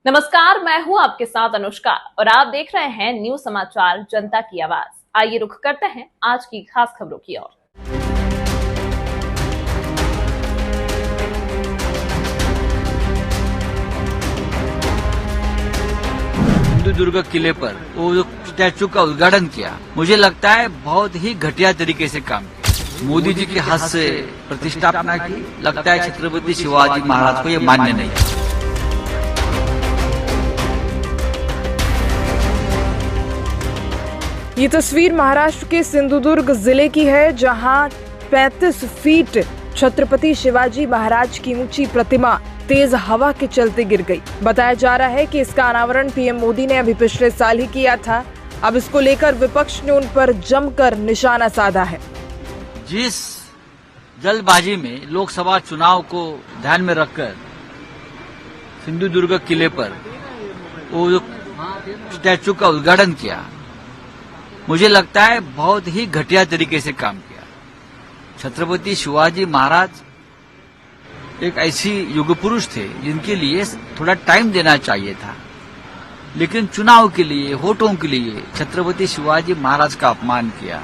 नमस्कार, मैं हूं आपके साथ अनुष्का और आप देख रहे हैं न्यूज समाचार जनता की आवाज। आइए रुख करते हैं आज की खास खबरों की ओर। सिंधुदुर्ग किले पर वो जो स्टैचू का उद्घाटन किया, मुझे लगता है बहुत ही घटिया तरीके से काम किया। मोदी जी के हाथ से प्रतिष्ठापना की, लगता है छत्रपति शिवाजी महाराज को ये मान्य नहीं। ये तस्वीर महाराष्ट्र के सिंधुदुर्ग जिले की है, जहां 35 फीट छत्रपति शिवाजी महाराज की ऊंची प्रतिमा तेज हवा के चलते गिर गई। बताया जा रहा है कि इसका अनावरण पीएम मोदी ने अभी पिछले साल ही किया था। अब इसको लेकर विपक्ष ने उन पर जमकर निशाना साधा है। जिस जल्दबाजी में लोकसभा चुनाव को ध्यान में रखकर सिंधुदुर्ग किले पर वो जो स्टैचू का उद्घाटन किया, मुझे लगता है बहुत ही घटिया तरीके से काम किया। छत्रपति शिवाजी महाराज एक ऐसी युग पुरुष थे जिनके लिए थोड़ा टाइम देना चाहिए था, लेकिन चुनाव के लिए, वोटों के लिए छत्रपति शिवाजी महाराज का अपमान किया।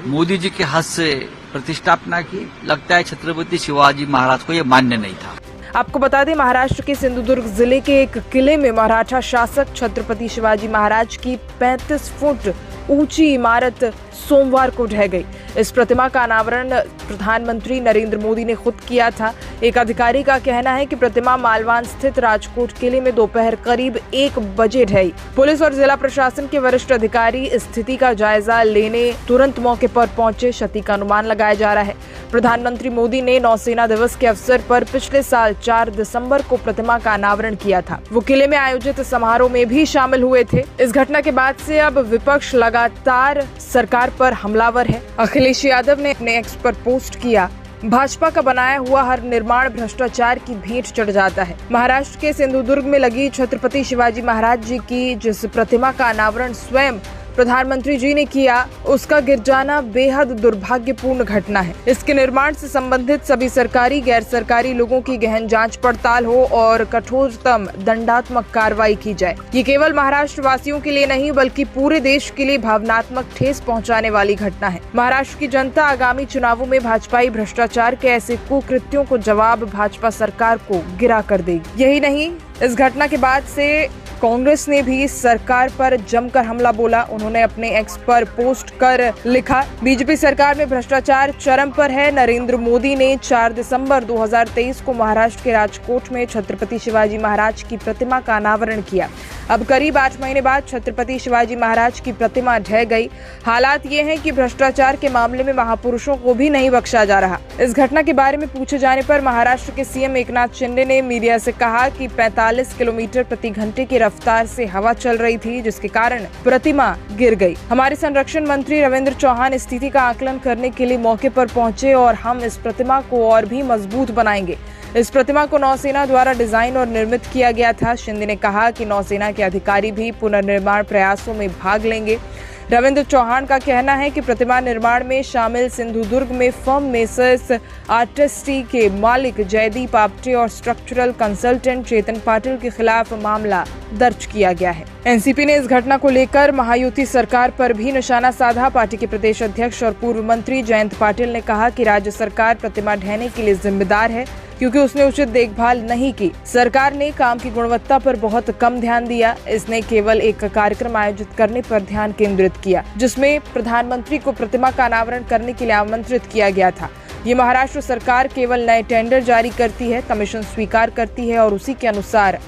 मोदी जी के हाथ से प्रतिष्ठापना की, लगता है छत्रपति शिवाजी महाराज को यह मान्य नहीं था। आपको बता दें, महाराष्ट्र के सिंधुदुर्ग जिले के एक किले में मराठा शासक छत्रपति शिवाजी महाराज की 35 फुट ऊंची इमारत सोमवार को ढह गई। इस प्रतिमा का अनावरण प्रधानमंत्री नरेंद्र मोदी ने खुद किया था। एक अधिकारी का कहना है कि प्रतिमा मालवान स्थित राजकोट किले में दोपहर करीब 1 बजे ढही। पुलिस और जिला प्रशासन के वरिष्ठ अधिकारी स्थिति का जायजा लेने तुरंत मौके पर पहुंचे। क्षति का अनुमान लगाया जा रहा है। प्रधानमंत्री मोदी ने नौसेना दिवस के अवसर पर पिछले साल 4 दिसंबर को प्रतिमा का अनावरण किया था। वो किले में आयोजित समारोह में भी शामिल हुए थे। इस घटना के बाद से अब विपक्ष लगातार सरकार पर हमलावर है। अखिलेश यादव ने अपने एक्स पर पोस्ट किया, भाजपा का बनाया हुआ हर निर्माण भ्रष्टाचार की भेंट चढ़ जाता है। महाराष्ट्र के सिंधुदुर्ग में लगी छत्रपति शिवाजी महाराज जी की जिस प्रतिमा का अनावरण स्वयं प्रधानमंत्री जी ने किया, उसका गिर जाना बेहद दुर्भाग्यपूर्ण घटना है। इसके निर्माण से संबंधित सभी सरकारी गैर सरकारी लोगों की गहन जांच पड़ताल हो और कठोरतम दंडात्मक कार्रवाई की जाए। ये केवल महाराष्ट्र वासियों के लिए नहीं बल्कि पूरे देश के लिए भावनात्मक ठेस पहुंचाने वाली घटना है। महाराष्ट्र की जनता आगामी चुनावों में भाजपाई भ्रष्टाचार के ऐसे कुकृत्यों को जवाब भाजपा सरकार को गिरा कर देगी। यही नहीं, इस घटना के बाद से कांग्रेस ने भी सरकार पर जमकर हमला बोला। उन्होंने अपने एक्स पर पोस्ट कर लिखा, बीजेपी सरकार में भ्रष्टाचार चरम पर है। नरेंद्र मोदी ने 4 दिसंबर 2023 को महाराष्ट्र के राजकोट में छत्रपति शिवाजी महाराज की प्रतिमा का अनावरण किया। अब करीब 8 महीने बाद छत्रपति शिवाजी महाराज की प्रतिमा ढह गई। हालात ये हैं कि भ्रष्टाचार के मामले में महापुरुषों को भी नहीं बख्शा जा रहा। इस घटना के बारे में पूछे जाने पर महाराष्ट्र के सीएम एकनाथ शिंदे ने मीडिया से कहा कि 45 किलोमीटर प्रति घंटे की रफ्तार से हवा चल रही थी, जिसके कारण प्रतिमा गिर गई। हमारे संरक्षण मंत्री रविंद्र चौहान स्थिति का आकलन करने के लिए मौके पर पहुंचे और हम इस प्रतिमा को और भी मजबूत बनाएंगे। इस प्रतिमा को नौसेना द्वारा डिजाइन और निर्मित किया गया था। शिंदे ने कहा कि नौसेना के अधिकारी भी पुनर्निर्माण प्रयासों में भाग लेंगे। रविंद्र चौहान का कहना है कि प्रतिमा निर्माण में शामिल सिंधुदुर्ग में फर्म मेसर्स आर्टिस्टी के मालिक जयदीप आप्टे और स्ट्रक्चरल कंसल्टेंट चेतन पाटिल के खिलाफ मामला दर्ज किया गया है। एनसीपी ने इस घटना को लेकर महायुति सरकार पर भी निशाना साधा। पार्टी के प्रदेश अध्यक्ष और पूर्व मंत्री जयंत पाटिल ने कहा कि राज्य सरकार प्रतिमा ढहने के लिए जिम्मेदार है क्योंकि उसने उचित देखभाल नहीं की। सरकार ने काम की गुणवत्ता पर बहुत कम ध्यान दिया। इसने केवल एक कार्यक्रम आयोजित करने पर ध्यान केंद्रित किया, जिसमें प्रधानमंत्री को प्रतिमा का अनावरण करने के लिए आमंत्रित किया गया था। ये महाराष्ट्र सरकार केवल नए टेंडर जारी करती है, कमीशन स्वीकार करती है और उसी के अनुसार